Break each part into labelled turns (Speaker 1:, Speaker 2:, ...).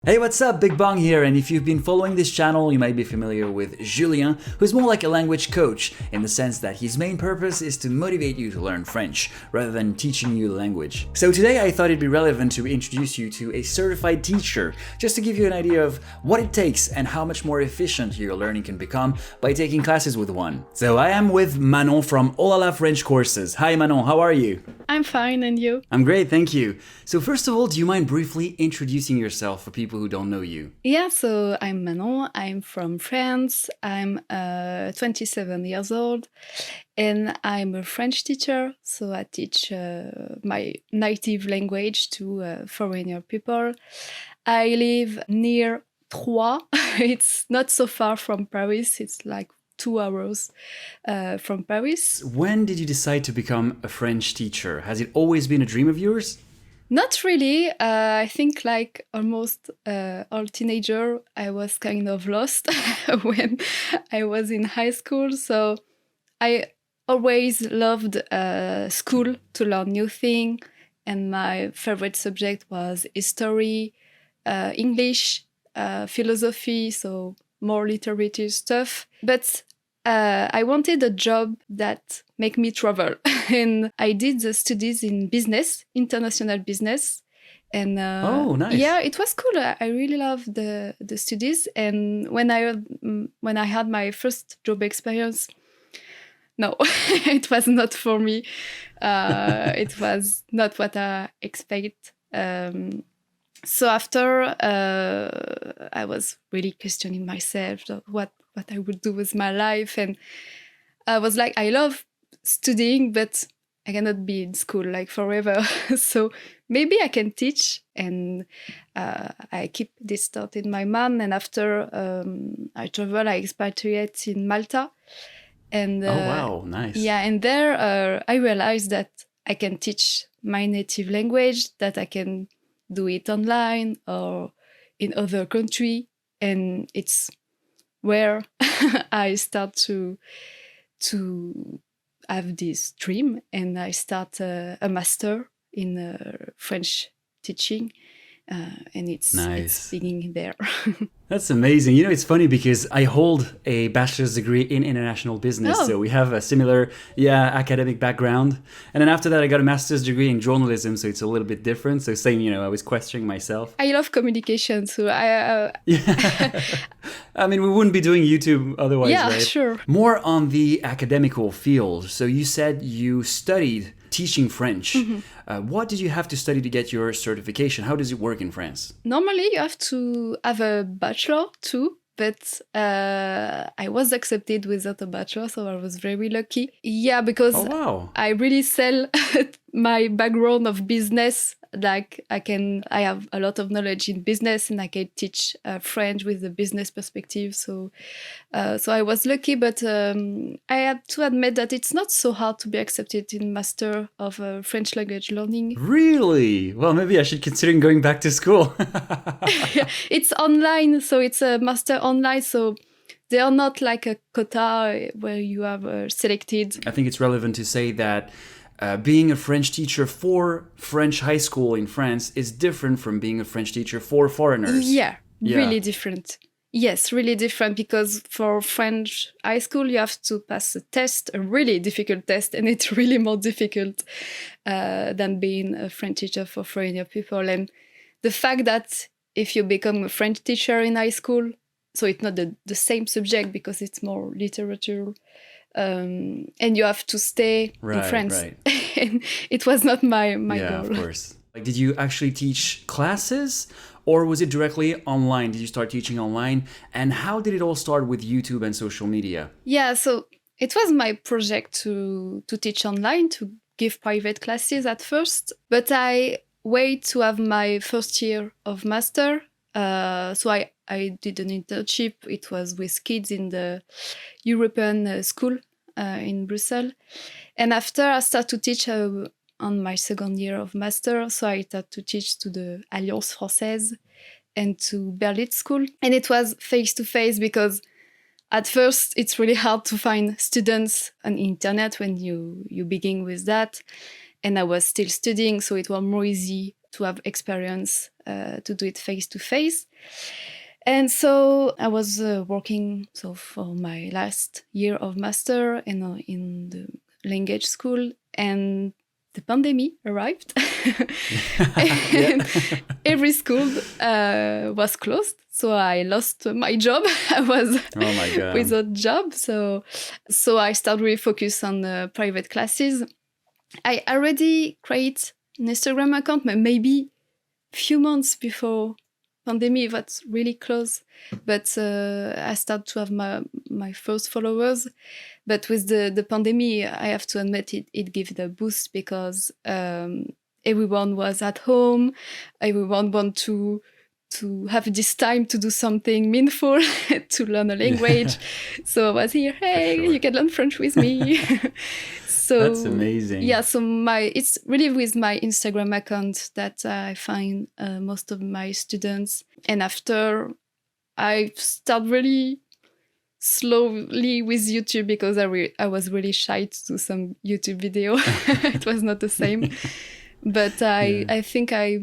Speaker 1: Hey, what's up? BigBong here, and if you've been following this channel, you might be familiar with Julien, who's more like a language coach, in the sense that his main purpose is to motivate you to learn French, rather than teaching you the language. So today I thought it'd be relevant to introduce you to a certified teacher, just to give you an idea of what it takes and how much more efficient your learning can become by taking classes with one. So I am with Manon from Ohlala French Courses. Hi Manon, how are you?
Speaker 2: I'm fine, and you?
Speaker 1: I'm great, thank you. So first of all, do you mind briefly introducing yourself for people who don't know you?
Speaker 2: Yeah, so I'm Manon, I'm from France, I'm 27 years old, and I'm a French teacher, so I teach my native language to foreigner people. I live near Troyes, it's not so far from Paris, it's like 2 hours from Paris.
Speaker 1: When did you decide to become a French teacher? Has it always been a dream of yours?
Speaker 2: Not really. I think like almost all teenager, I was kind of lost when I was in high school. So I always loved school to learn new things. And my favorite subject was history, English, philosophy, so more literature stuff. But I wanted a job that make me travel, and I did the studies in business, international business, and
Speaker 1: Oh, nice.
Speaker 2: yeah, it was cool. I really loved the studies, and when I had my first job experience, no, it was not for me. It was not what I expect. So after, I was really questioning myself what I would do with my life, and I was like, I love studying, but I cannot be in school like forever. So maybe I can teach, and I keep this thought in my mind. And after I travel, I expatriate in Malta, and
Speaker 1: Oh, wow, nice.
Speaker 2: yeah, and there I realized that I can teach my native language, that I can do it online or in other country, and it's where I start to have this dream, and I start a master in French teaching, and it's beginning there.
Speaker 1: That's amazing. You know, it's funny because I hold a bachelor's degree in international business,
Speaker 2: Oh.
Speaker 1: so we have a similar, academic background. And then after that, I got a master's degree in journalism, so it's a little bit different. So same, I was questioning myself.
Speaker 2: I love communication, so
Speaker 1: Yeah. I mean, we wouldn't be doing YouTube otherwise,
Speaker 2: yeah,
Speaker 1: right?
Speaker 2: sure.
Speaker 1: More on the academical field. So you said you studied teaching French. What did you have to study to get your certification? How does it work in France?
Speaker 2: Normally, you have to have a bachelor too, but I was accepted without a bachelor, so I was very lucky. Yeah, because
Speaker 1: Oh, wow.
Speaker 2: I really sell my background of business. Like I have a lot of knowledge in business, and I can teach French with the business perspective. So I was lucky, but I had to admit that it's not so hard to be accepted in Master of French Language Learning.
Speaker 1: Really? Well, maybe I should consider going back to school.
Speaker 2: It's online, so it's a master online. So they are not like a quota where you have selected.
Speaker 1: I think it's relevant to say that being a French teacher for French high school in France is different from being a French teacher for foreigners.
Speaker 2: Yeah,
Speaker 1: Yeah.
Speaker 2: really different. Yes, really different, because for French high school, you have to pass a test, a really difficult test, and it's really more difficult than being a French teacher for foreigner people. And the fact that if you become a French teacher in high school, so it's not the same subject because it's more literature, and you have to stay in
Speaker 1: Right,
Speaker 2: France.
Speaker 1: right.
Speaker 2: And it was not my
Speaker 1: Yeah,
Speaker 2: goal.
Speaker 1: of course. Like, did you actually teach classes, or was it directly online? Did you start teaching online? And how did it all start with YouTube and social media?
Speaker 2: Yeah, so it was my project to teach online, to give private classes at first, but I wait to have my first year of master. So I did an internship. It was with kids in the European school in Brussels. And after I started to teach on my second year of master, so I started to teach to the Alliance Française and to Berlitz School. And it was face-to-face, because at first it's really hard to find students on internet when you begin with that. And I was still studying, so it was more easy to have experience to do it face to face. And so I was working for my last year of master in the language school, and the pandemic arrived. And every school was closed, so I lost my job. I was without job, so I started really focus on private classes. I already create an Instagram account, maybe few months before pandemic. That's really close, but I started to have my first followers. But with the pandemic, I have to admit it gave the boost, because everyone was at home. Everyone want to have this time to do something meaningful, to learn a language. So I was here, hey, you can learn French with me. So
Speaker 1: that's amazing.
Speaker 2: Yeah, so it's really with my Instagram account that I find most of my students. And after, I start really slowly with YouTube, because I was really shy to do some YouTube video. It was not the same. But I think I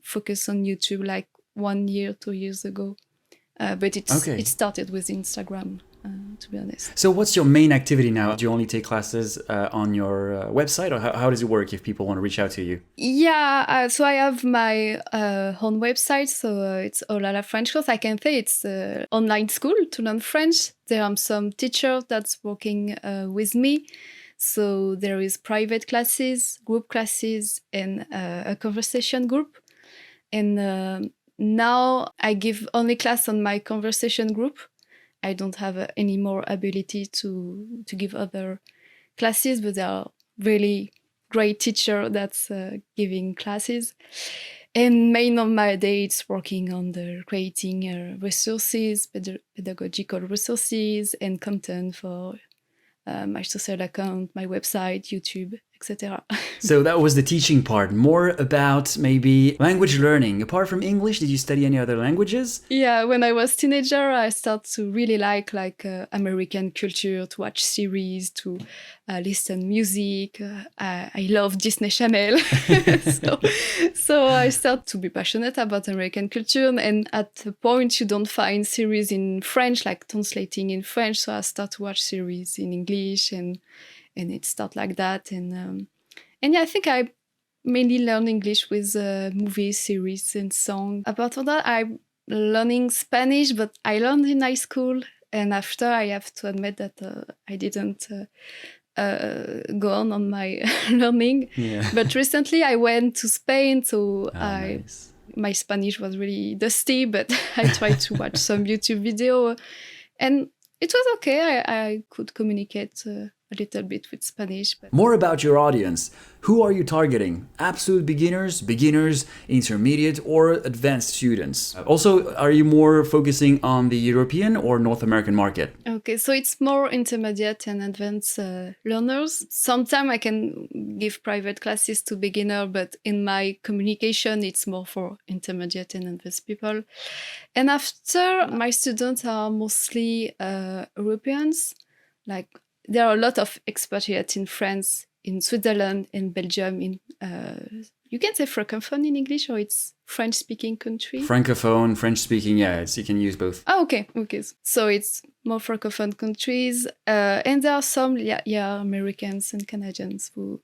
Speaker 2: focused on YouTube like 1 year, 2 years ago. But it started with Instagram, to be honest.
Speaker 1: So what's your main activity now? Do you only take classes on your website, or how does it work if people want to reach out to you?
Speaker 2: Yeah, so I have my own website. So it's Ohlala French Course. I can say it's an online school to learn French. There are some teachers that's working with me. So there is private classes, group classes, and a conversation group. And now I give only class on my conversation group. I don't have any more ability to give other classes, but there are really great teacher that's giving classes. And main of my day it's working on the creating resources, pedagogical resources, and content for my social account, my website, YouTube, etc.
Speaker 1: So that was the teaching part. More about maybe language learning. Apart from English, did you study any other languages?
Speaker 2: Yeah, when I was teenager, I started to really like American culture, to watch series, to listen music. I love Disney Channel. so I started to be passionate about American culture. And at the point, you don't find series in French, like translating in French. So I started to watch series in English, and it started like that. And yeah, I think I mainly learn English with movies, series, and song. Apart from that, I'm learning Spanish, but I learned in high school. And after, I have to admit that I didn't go on my learning.
Speaker 1: Yeah.
Speaker 2: But recently, I went to Spain, so
Speaker 1: nice.
Speaker 2: My Spanish was really dusty, but I tried to watch some YouTube video, and it was okay. I could communicate a little bit with Spanish. But...
Speaker 1: More about your audience. Who are you targeting? Absolute beginners, intermediate, or advanced students? Also, are you more focusing on the European or North American market?
Speaker 2: Okay, so it's more intermediate and advanced learners. Sometimes I can give private classes to beginner, but in my communication, it's more for intermediate and advanced people. And after, my students are mostly Europeans. Like, there are a lot of expatriates in France, in Switzerland, in Belgium. You can say francophone in English, or it's French-speaking country?
Speaker 1: Francophone, French-speaking, yeah, you can use both.
Speaker 2: Oh, okay. So it's more francophone countries. And there are some, Americans and Canadians who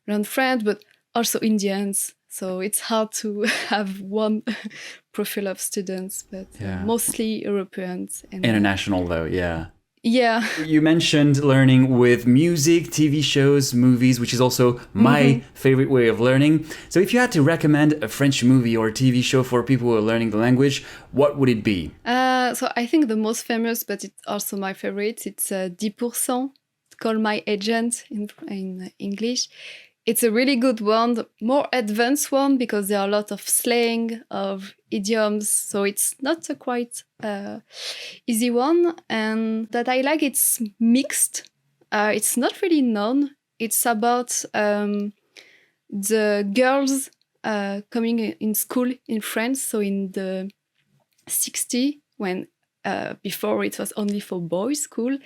Speaker 2: learn French, but also Indians. So it's hard to have one profile of students, but mostly Europeans. And
Speaker 1: international, though, yeah.
Speaker 2: Yeah.
Speaker 1: You mentioned learning with music, TV shows, movies, which is also my favorite way of learning. So if you had to recommend a French movie or TV show for people who are learning the language, what would it be?
Speaker 2: So I think the most famous, but it's also my favorite, it's 10%, Call My Agent in English. It's a really good one, the more advanced one, because there are a lot of slang, of idioms, so it's not a quite easy one. And that I like, it's mixed. It's not really known. It's about the girls coming in school in France, so in the 60s, when Before it was only for boys school,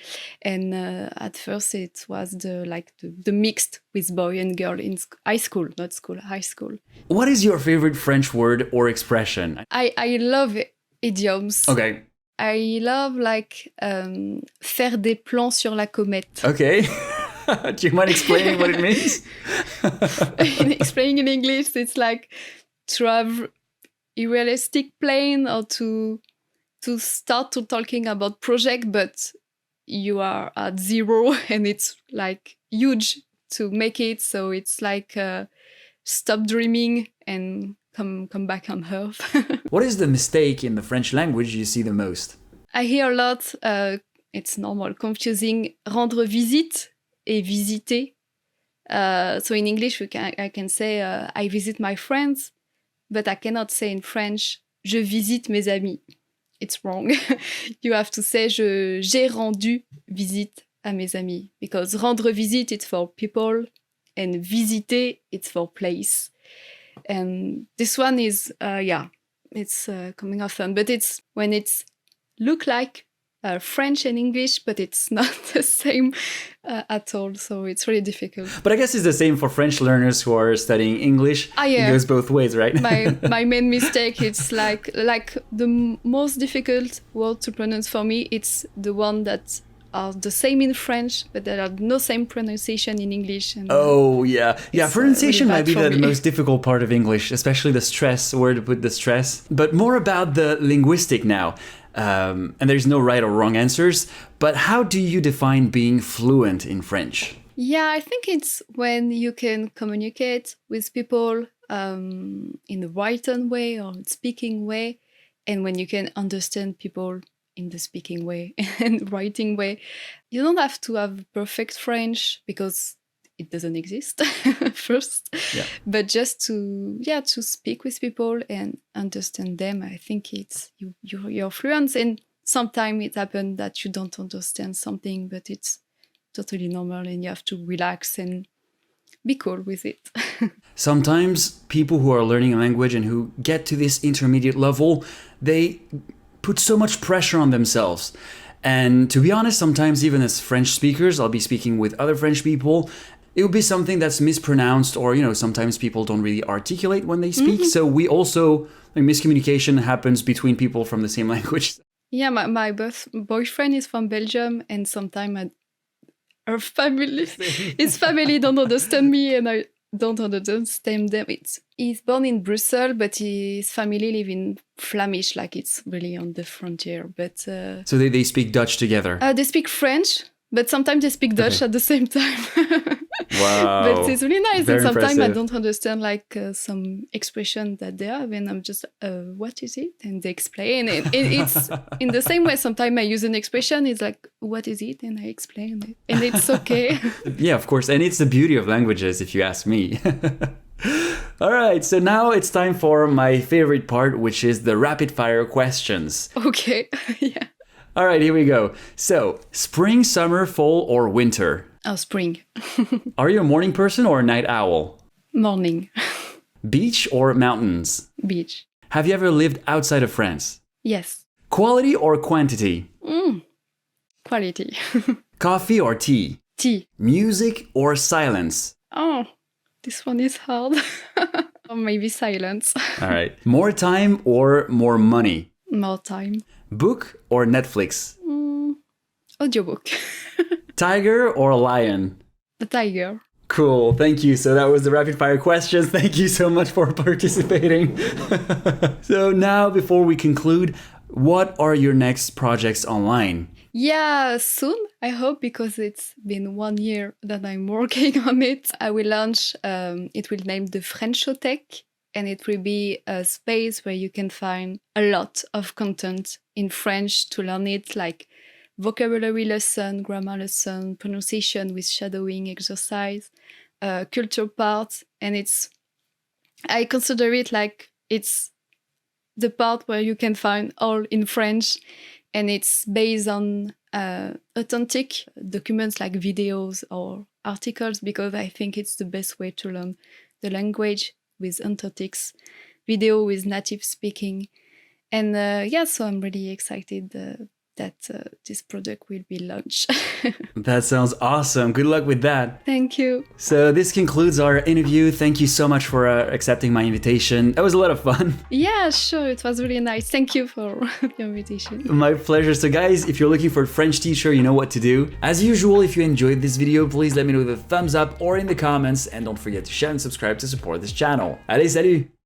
Speaker 2: and at first it was the mixed with boy and girl in high school, not school, high school.
Speaker 1: What is your favorite French word or expression?
Speaker 2: I love idioms.
Speaker 1: Okay.
Speaker 2: I love faire des plans sur la comète.
Speaker 1: Okay. Do you mind explaining what it means?
Speaker 2: Explaining in English, it's like to have a realistic plan or to start to talking about project, but you are at zero and it's like huge to make it. So it's like stop dreaming and come back on earth.
Speaker 1: What is the mistake in the French language you see the most?
Speaker 2: I hear a lot, it's normal, confusing rendre visite et visiter. So in English, I can say I visit my friends, but I cannot say in French, je visite mes amis. It's wrong. You have to say j'ai rendu visite à mes amis, because rendre visite it's for people and visiter it's for place. And this one is it's coming often, but it's when it's look like French and English, but it's not the same at all. So it's really difficult.
Speaker 1: But I guess it's the same for French learners who are studying English.
Speaker 2: Yeah.
Speaker 1: It goes both ways, right?
Speaker 2: my main mistake, it's like the most difficult word to pronounce for me, it's the one that are the same in French, but there are no same pronunciation in English. And,
Speaker 1: pronunciation
Speaker 2: really
Speaker 1: might be
Speaker 2: bad for
Speaker 1: the
Speaker 2: me.
Speaker 1: most difficult part of English, especially the stress, where to put the stress. But more about the linguistic now. And there's no right or wrong answers, but how do you define being fluent in French?
Speaker 2: Yeah, I think it's when you can communicate with people in the written way or speaking way, and when you can understand people in the speaking way and writing way. You don't have to have perfect French because it doesn't exist first, but just to speak with people and understand them. I think it's you're fluent, and sometimes it happens that you don't understand something, but it's totally normal, and you have to relax and be cool with it.
Speaker 1: Sometimes people who are learning a language and who get to this intermediate level, they put so much pressure on themselves. And to be honest, sometimes even as French speakers, I'll be speaking with other French people, it will be something that's mispronounced, or, sometimes people don't really articulate when they speak. Mm-hmm. So we also, miscommunication happens between people from the same language.
Speaker 2: Yeah, my boyfriend is from Belgium, and sometimes his family don't understand me, and I don't understand them. He's born in Brussels, but his family live in Flemish, like it's really on the frontier. But
Speaker 1: so they speak Dutch together?
Speaker 2: They speak French, but sometimes they speak Dutch at the same time.
Speaker 1: Wow.
Speaker 2: But it's really nice.
Speaker 1: Very
Speaker 2: and sometimes
Speaker 1: impressive.
Speaker 2: I don't understand some expression that they have, and I'm just, what is it? And they explain it. It's in the same way. Sometimes I use an expression, it's like, what is it? And I explain it. And it's okay.
Speaker 1: Yeah, of course. And it's the beauty of languages, if you ask me. All right, so now it's time for my favorite part, which is the rapid fire questions.
Speaker 2: Okay, yeah.
Speaker 1: All right, here we go. So, spring, summer, fall, or winter?
Speaker 2: Oh, spring.
Speaker 1: Are you a morning person or a night owl?
Speaker 2: Morning.
Speaker 1: Beach or mountains?
Speaker 2: Beach.
Speaker 1: Have you ever lived outside of France?
Speaker 2: Yes.
Speaker 1: Quality or quantity?
Speaker 2: Quality.
Speaker 1: Coffee or tea?
Speaker 2: Tea.
Speaker 1: Music or silence?
Speaker 2: Oh, this one is hard. Or maybe silence.
Speaker 1: All right. More time or more money?
Speaker 2: More time.
Speaker 1: Book or Netflix?
Speaker 2: Audiobook.
Speaker 1: Tiger or lion?
Speaker 2: A tiger.
Speaker 1: Cool, thank you. So that was the rapid fire questions. Thank you so much for participating. So now, before we conclude, what are your next projects online?
Speaker 2: Yeah, soon, I hope, because it's been 1 year that I'm working on it. I will launch, it will name the Frenchothèque, and it will be a space where you can find a lot of content in French to learn it, like vocabulary lesson, grammar lesson, pronunciation with shadowing exercise, culture part. And I consider it like it's the part where you can find all in French, and it's based on authentic documents like videos or articles, because I think it's the best way to learn the language, with authentic video, with native speaking. And yeah, so I'm really excited that this product will be launched.
Speaker 1: That sounds awesome. Good luck with that.
Speaker 2: Thank you.
Speaker 1: So this concludes our interview. Thank you so much for accepting my invitation. That was a lot of fun.
Speaker 2: Yeah, sure. It was really nice. Thank you for the invitation.
Speaker 1: My pleasure. So guys, if you're looking for a French teacher, you know what to do. As usual, if you enjoyed this video, please let me know with a thumbs up or in the comments. And don't forget to share and subscribe to support this channel. Allez, salut!